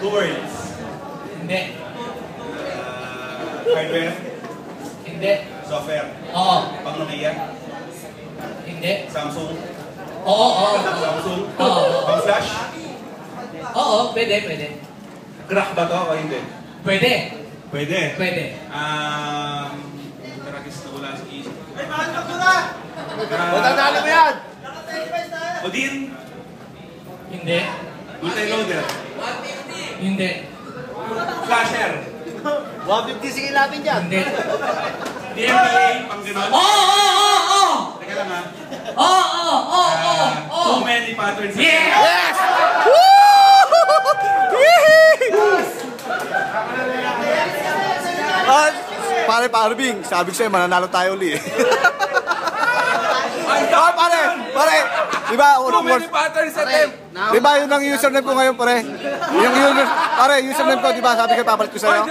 2 words. Hindi. Hardware. Hindi. Software. Oo. Pang Nokia. Hindi. Samsung. Oo, oo. Samsung. Oo. Pang Flash. Oo, pwede, pwede. Crack ba to o hindi? Pwede. Pwede. Pwede. Taragis na wala sa isip. Ay, mahal ka muna! Matatalo mo yan! Odin. Hindi. Multi-loader. Hindi. Flasher. 150 sige natin dyan. Hindi. DMPA. Pang ganon. Oo, oo, oo, oo! Teka lang ha. Oo, oo, oo, oo! Too many patterns. Yeah! Yes! Pare Bing, sabi ko sa'yo, mananalo tayo uli. Oh, pare, di ba, unang words, di ba yun ang username ko ngayon, pare? Yung username ko, di ba, sabi ko, papalit ko sa'yo?